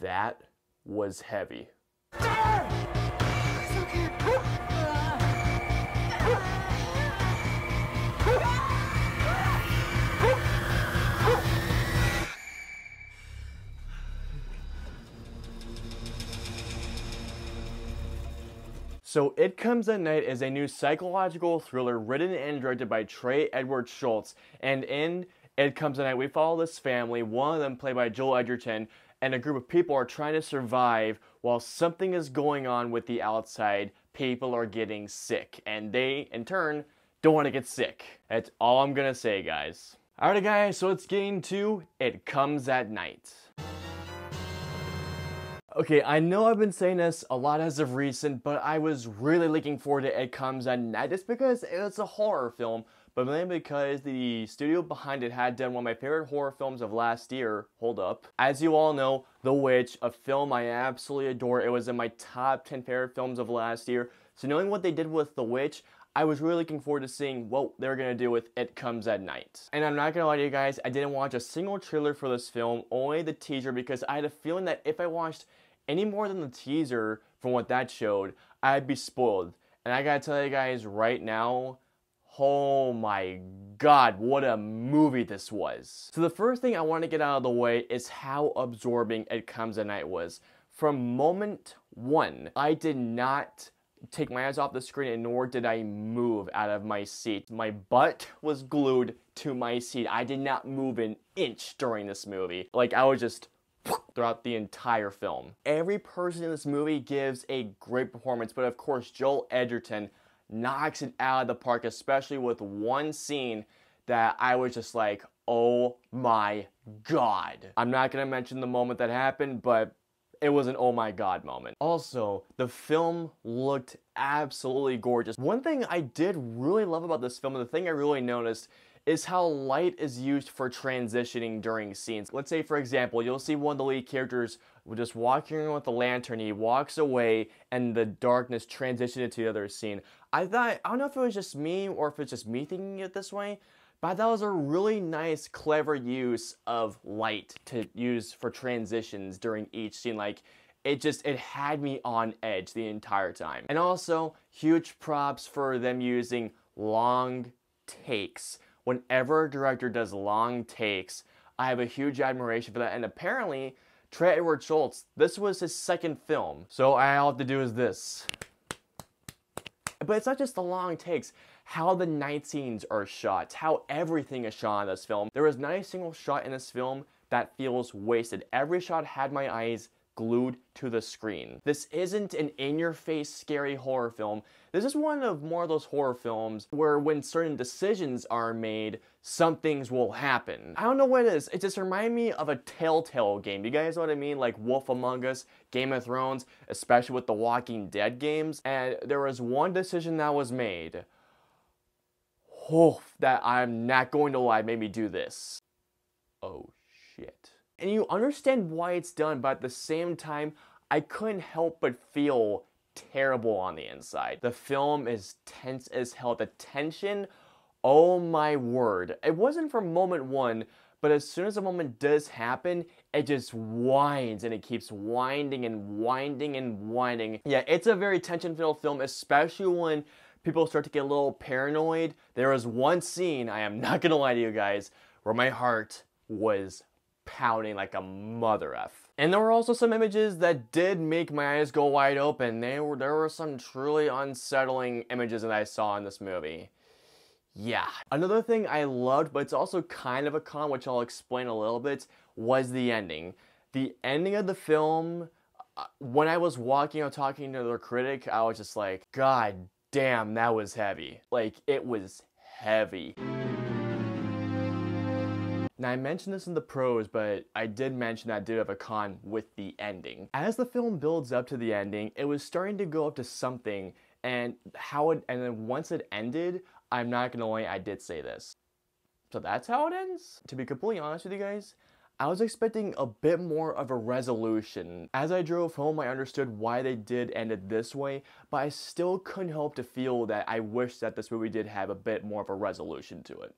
That was heavy. So It Comes at Night is a new psychological thriller written and directed by Trey Edward Schultz. And in It Comes at Night, we follow this family, one of them played by Joel Edgerton, and a group of people are trying to survive while something is going on with the outside. People are getting sick, and they, in turn, don't want to get sick. That's all I'm gonna say, guys. Alright guys, so let's get into It Comes at Night. Okay, I know I've been saying this a lot as of recent, but I was really looking forward to It Comes at Night just because it's a horror film, but mainly because the studio behind it had done one of my favorite horror films of last year. Hold up. As you all know, The Witch, a film I absolutely adore. It was in my top 10 favorite films of last year. So knowing what they did with The Witch, I was really looking forward to seeing what they're gonna do with It Comes at Night. And I'm not gonna lie to you guys, I didn't watch a single trailer for this film, only the teaser, because I had a feeling that if I watched any more than the teaser from what that showed, I'd be spoiled. And I gotta tell you guys right now, oh my god, what a movie this was. So the first thing I want to get out of the way is how absorbing It Comes at Night was. From moment one, I did not take my eyes off the screen, and nor did I move out of my seat. My butt was glued to my seat. I did not move an inch during this movie. Like, I was just throughout the entire film. Every person in this movie gives a great performance, but of course Joel Edgerton knocks it out of the park, especially with one scene that I was just like, oh my god. I'm not gonna mention the moment that happened, but it was an oh my god moment. Also, the film looked absolutely gorgeous. One thing I did really love about this film, and the thing I really noticed, is how light is used for transitioning during scenes. Let's say, for example, you'll see one of the lead characters just walking around with a lantern, he walks away, and the darkness transitions into the other scene. I don't know if it was just me, or if it's just me thinking it this way, but I thought it was a really nice, clever use of light to use for transitions during each scene. Like, it had me on edge the entire time. And also, huge props for them using long takes. Whenever a director does long takes, I have a huge admiration for that. And apparently, Trey Edward Schultz, this was his second film. So all I have to do is this. But it's not just the long takes. How the night scenes are shot, how everything is shot in this film. There is not a single shot in this film that feels wasted. Every shot had my eyes glued to the screen. This isn't an in-your-face scary horror film. This is one of more of those horror films where when certain decisions are made, some things will happen. I don't know what it is. It just reminds me of a Telltale game. You guys know what I mean? Like Wolf Among Us, Game of Thrones, especially with the Walking Dead games. And there was one decision that was made. Oh, that I'm not going to lie, made me do this. Oh, shit. And you understand why it's done, but at the same time, I couldn't help but feel terrible on the inside. The film is tense as hell. The tension, oh my word. It wasn't from moment one, but as soon as the moment does happen, it just winds, and it keeps winding and winding and winding. Yeah, it's a very tension-filled film, especially when people start to get a little paranoid. There was one scene, I am not gonna lie to you guys, where my heart was pounding like a mother F. And there were also some images that did make my eyes go wide open. There were some truly unsettling images that I saw in this movie. Yeah. Another thing I loved, but it's also kind of a con, which I'll explain a little bit, was the ending. The ending of the film, when I was walking out talking to the critic, I was just like, god damn, that was heavy. Like, it was heavy. Now, I mentioned this in the pros, but I did mention that I did have a con with the ending. As the film builds up to the ending, it was starting to go up to something, and then once it ended, I'm not gonna lie, I did say this. So that's how it ends? To be completely honest with you guys, I was expecting a bit more of a resolution. As I drove home, I understood why they did end it this way, but I still couldn't help to feel that I wish that this movie did have a bit more of a resolution to it.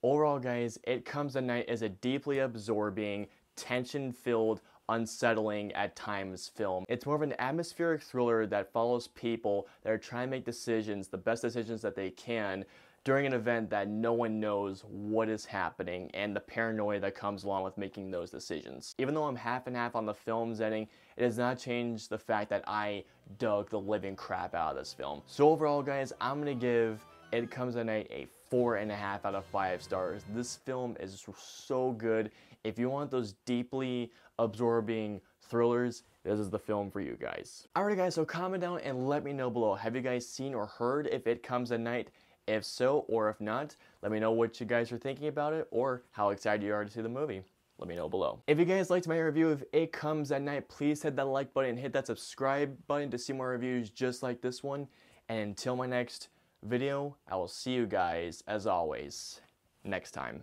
Overall, guys, It Comes at Night is a deeply absorbing, tension-filled, unsettling at times film. It's more of an atmospheric thriller that follows people that are trying to make decisions, the best decisions that they can, during an event that no one knows what is happening, and the paranoia that comes along with making those decisions. Even though I'm half and half on the film's ending, it does not change the fact that I dug the living crap out of this film. So overall, guys, I'm gonna give It Comes at Night a 4.5 out of 5 stars. This film is so good. If you want those deeply absorbing thrillers, this is the film for you guys. Alright guys, so comment down and let me know below. Have you guys seen or heard if It Comes at Night? If so, or if not, let me know what you guys are thinking about it or how excited you are to see the movie. Let me know below. If you guys liked my review of It Comes at Night, please hit that like button and hit that subscribe button to see more reviews just like this one. And until my next video, I will see you guys, as always, next time.